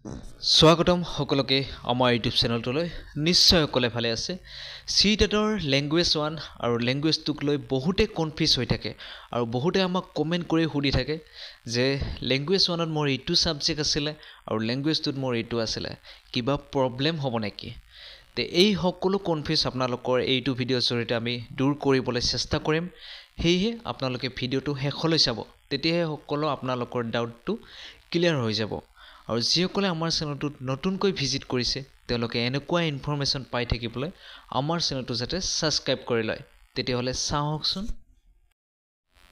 স্বাগতম সকলোকে আমাৰ ইউটিউব চেনেলটোলৈ নিশ্চয় সকলে ভালে আছে সিটেটৰ ল্যাঙ্গুৱেজ 1 আৰু ল্যাঙ্গুৱেজ 2 লৈ বহুতে কনফিউজ হৈ থাকে আৰু বহুতে আমাক কমেন্ট কৰি সুধি থাকে যে ল্যাঙ্গুৱেজ 1ত মোৰ এইটো সাবজেক্ট আছিল আৰু ল্যাঙ্গুৱেজ 2ত মোৰ এইটো আছিল কিবা প্ৰবলেম হ'ব নেকি তে এই সকলো কনফিউজ আপোনালোকৰ এইটো ভিডিঅ'ৰ জৰিয়তে আমি দূৰ কৰিবলৈ চেষ্টা কৰিম হেয়ে আপোনালোকে ভিডিঅ'টো শেষলৈ চাব তেতিয়াহে সকলো আপোনালোকৰ ডাউটটো ক্লিয়াৰ হৈ যাব আৰু যিসকলে আমাৰ চেনেলটোত নতুনকৈ ভিজিট কৰিছে তেওঁলোকে এনেকুৱা ইনফৰমেশ্যন পাই থাকিবলৈ আমাৰ চেনেলটো যাতে সাবস্ক্ৰাইব কৰি লয় তেতিয়াহলে চাওকচোন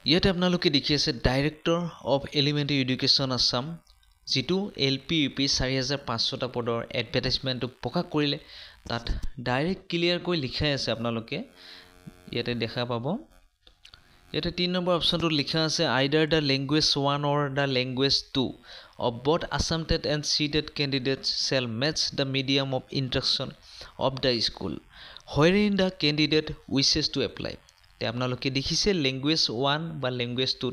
ইয়াতে আপোনালোকে দেখি আছে director of elementary education Assam যেটো এলপি ইউপি 4500টা পদৰ এডভাৰটাইজমেন্টটো প্ৰকাশ কৰিলে তাত ডাইৰেক্ট ক্লিয়াৰ কৈ লিখাই আছে আপোনালোকে ইয়াতে দেখা পাব ইয়াতে 3 নম্বৰ অপচনটো লিখা আছে either the language 1 or the language 2 of both Assam TET and CTET candidates shall match the medium of instruction of the school wherein the candidate wishes to apply তে আপোনালোকে দেখিছে ল্যাঙ্গুৱেজ 1 বা ল্যাঙ্গুৱেজ 2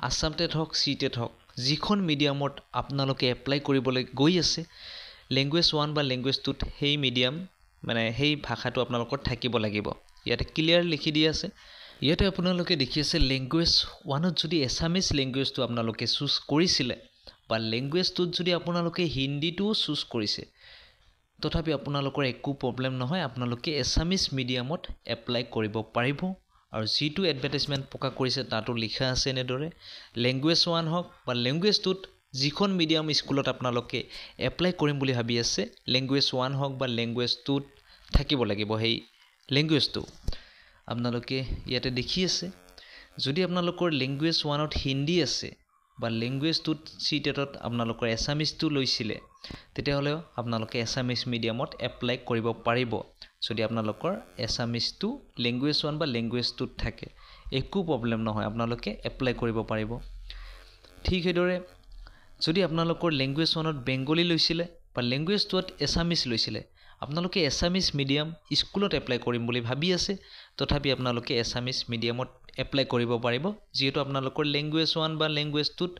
Assam TET হক CTET হক যিখন মিডিয়ামত আপোনালোকে apply কৰিবলৈ গৈ আছে ল্যাঙ্গুৱেজ 1 বা ল্যাঙ্গুৱেজ 2 হেই মিডিয়াম মানে হেই ভাষাটো আপোনালোকৰ থাকিব লাগিব ইয়াতে ক্লিয়াৰ লিখি দি আছে ইয়াতে আপোনালোকে দেখি আছে ল্যাঙ্গুৱেজ 1ত যদি এছামিজ ল্যাঙ্গুৱেজটো আপোনালোকে চুজ কৰিছিলে বা ল্যাঙ্গুৱেজ 2ত যদি আপোনালোকে হিন্দীটো চুজ কৰিছে তথাপি আপোনালোকৰ একো প্ৰবলেম নহয় আপোনালোকে এছামিজ মিডিয়ামত এপ্লাই কৰিব পাৰিব আৰু যেটো এডভাৰটাইজমেন্ট প্ৰকাশ কৰিছে তাতো লিখা আছে এনেদৰে ল্যাঙ্গুৱেজ 1 হক বা ল্যাঙ্গুৱেজ 2ত যিখন মিডিয়াম স্কুলত আপোনালোকে এপ্লাই কৰিম বুলি ভাবি আছে ল্যাঙ্গুৱেজ 1 হক বা ল্যাঙ্গুৱেজ 2ত থাকিব লাগিব হেই ল্যাঙ্গুৱেজটো আপোনালোকে ইয়াতে দেখি আছে যদি আপোনালোকৰ ল্যাঙ্গুৱেজ 1ত হিন্দী আছে বা ল্যাঙ্গুৱেজ 2ত সিটেটত আপোনালোকৰ এছামিজটো লৈছিলে তেতিয়াহলে আপোনালোকে এছামিজ মিডিয়ামত এপ্লাই কৰিব পাৰিব যদি আপোনালোকৰ এছামিজটো ল্যাঙ্গুৱেজ 1 বা ল্যাঙ্গুৱেজ 2ত থাকে একো প্ৰবলেম নহয় আপোনালোকে এপ্লাই কৰিব পাৰিব ঠিক হেদৰে যদি আপোনালোকৰ ল্যাঙ্গুৱেজ 1ত বেংগলী লৈছিলে বা ল্যাঙ্গুৱেজ 2ত এছামিজ লৈছিলে আপোনালোকে এছামিজ মিডিয়াম স্কুলত এপ্লাই কৰিম বুলি ভাবি আছে তথাপি আপোনালোকে এছামিজ মিডিয়ামত এপ্লাই কৰিব পাৰিব যেটো আপোনালোকৰ ল্যাঙ্গুৱেজ 1 বা ল্যাঙ্গুৱেজ 2ত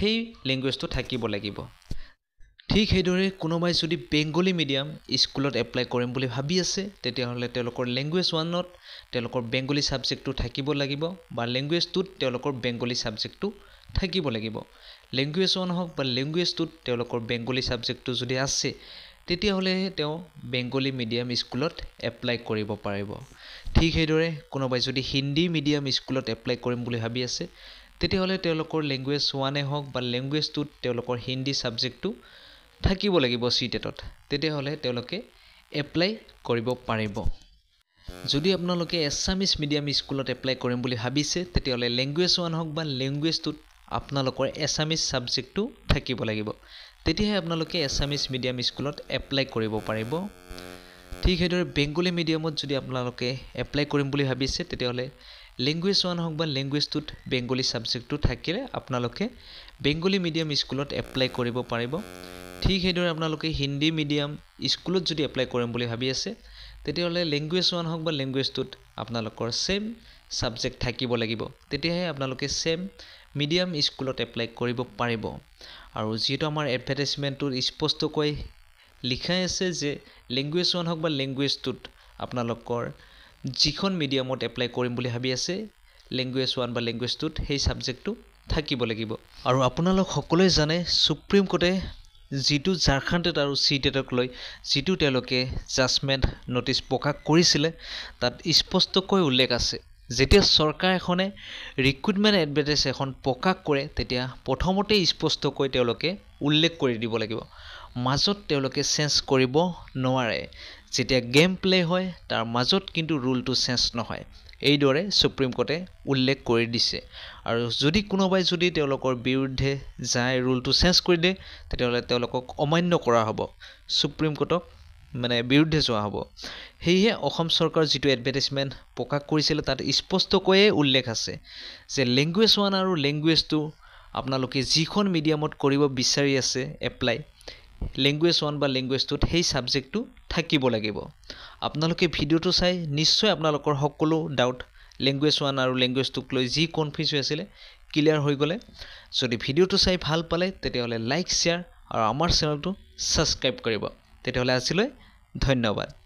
হেই ল্যাঙ্গুৱেজটো থাকিব লাগিব ঠিক হেদৰে কোনোবাই যদি বেংগলী মিডিয়াম স্কুলত এপ্লাই কৰিম বুলি ভাবি আছে তেতিয়াহলে তেওঁলোকৰ ল্যাঙ্গুৱেজ 1ত তেওঁলোকৰ বেংগলী সাবজেক্টটো থাকিব লাগিব বা ল্যাঙ্গুৱেজ 2ত তেওঁলোকৰ বেংগলী সাবজেক্টটো থাকিব লাগিব ল্যাঙ্গুৱেজ 1 হক বা ল্যাঙ্গুৱেজ 2ত তেওঁলোকৰ বেংগলী সাবজেক্টটো যদি আছে তেতিয়াহলে তেওঁ বেংগলী মিডিয়াম স্কুলত এপ্লাই কৰিব পাৰিব ঠিক হেদৰে কোনোবাই যদি হিন্দী মিডিয়াম স্কুলত এপ্লাই কৰিম বুলি ভাবি আছে তেতিয়াহলে তেওঁলোকৰ ল্যাঙ্গুৱেজ 1 হক বা ল্যাঙ্গুৱেজ 2ত তেওঁলোকৰ হিন্দী সাবজেক্টটো থাকিব লাগিব সিটেটত তেতিয়াহলে তেওঁলোকে এপ্লাই কৰিব পাৰিব যদি আপোনালোকে এছামিজ মিডিয়াম স্কুলত এপ্লাই কৰিম বুলি ভাবিছে তেতিয়াহলে ল্যাঙ্গুৱেজ 1 হক বা ল্যাঙ্গুৱেজ 2ত আপোনালোকৰ এছামিজ সাবজেক্টটো থাকিব লাগিব তেতিয়াহে আপোনালোকে এছামিজ মিডিয়াম স্কুলত এপ্লাই কৰিব পাৰিব ঠিক হেদৰে বেংগলী মিডিয়ামত যদি আপোনালোকে এপ্লাই কৰিম বুলি ভাবিছে তেতিয়াহলে ল্যাঙ্গুৱেজ 1 হক বা ল্যাঙ্গুৱেজ 2ত বেংগলী সাবজেক্টটো থাকিলে আপোনালোকে বেংগলী মিডিয়াম স্কুলত এপ্লাই কৰিব পাৰিব ঠিক হেদৰে আপোনালোকে হিন্দী মিডিয়াম স্কুলত যদি এপ্লাই কৰিম বুলি ভাবি আছে তেতিয়াহলে ল্যাঙ্গুৱেজ 1 হক বা ল্যাঙ্গুৱেজ 2ত আপোনালোকৰ সেম সাবজেক্ট থাকিব লাগিব তেতিয়াহে আপোনালোকে সেম মিডিয়াম স্কুলত এপ্লাই কৰিব পাৰিব আৰু যেটো আমাৰ এডভাৰটাইজমেন্টৰ স্পষ্টকৈ লিখাই আছে যে ল্যাঙ্গুৱেজ 1 হক বা ল্যাঙ্গুৱেজ 2ত আপোনালোকৰ যিখন মিডিয়ামত এপ্লাই কৰিম বুলি ভাবি আছে ল্যাঙ্গুৱেজ 1 বা ল্যাঙ্গুৱেজ 2ত হেই সাবজেক্টটো থাকিব লাগিব আৰু আপোনালোক সকলোৱে জানে সুপ্ৰিম কোৰ্টে যেটো ঝাৰখণ্ড আৰু সিটেটক লৈ যেটো তেওঁলোকে জাজমেন্ট নোটিস প্ৰকাশ কৰিছিলে তাত স্পষ্টকৈ উল্লেখ আছে যেতিয়া সৰকাৰ এখনে ৰিক্ৰুটমেন্ট এডভাৰটাইজ এখন প্ৰকাশ কৰে তেতিয়া প্ৰথমতে স্পষ্টকৈ তেওঁলোকে উল্লেখ কৰি দিব লাগিব মাজত তেওঁলোকে চেঞ্জ কৰিব নোৱাৰে যেতিয়া গেম প্লে হয় তাৰ মাজত কিন্তু ৰুলটো চেঞ্জ নহয় এইদৰে সুপ্ৰিম কোৰ্টে উল্লেখ কৰি দিছে আৰু যদি কোনোবাই যদি তেওঁলোকৰ বিৰুদ্ধে যায় ৰুলটো চেঞ্জ কৰি দিয়ে তেতিয়াহলে তেওঁলোকক অমান্য কৰা হ'ব সুপ্ৰিম কোৰ্টক মানে বিৰুদ্ধে যোৱা হ'ব হেয়ে অসম চৰকাৰ যেটো এডভাৰটাইজমেন্ট প্ৰকাশ কৰিছিল তাত স্পষ্টকৈ উল্লেখ আছে যে ল্যাঙ্গুৱেজ 1 আৰু ল্যাঙ্গুৱেজ 2 আপোনালোকে যিখন মিডিয়ামত কৰিব বিচাৰি আছে এপ্লাই ল্যাঙ্গুৱেজ 1 বা ল্যাঙ্গুৱেজ 2ত হেই সাবজেক্টটো থাকিব লাগিব আপোনালোকে ভিডিওটো চাই নিশ্চয় আপোনালোকৰ সকলো ডাউট ল্যাঙ্গুৱেজ 1 আৰু ল্যাঙ্গুৱেজ 2ক লৈ যি কনফিউজ হৈ আছিল ক্লিয়াৰ হৈ গলে যদি ভিডিওটো চাই ভাল পালে তেতিয়াহলে লাইক শেয়াৰ আৰু আমাৰ চেনেলটো ছাবস্ক্ৰাইব কৰিব। তেতিয়াহ'লে আজিলৈ ধন্যবাদ।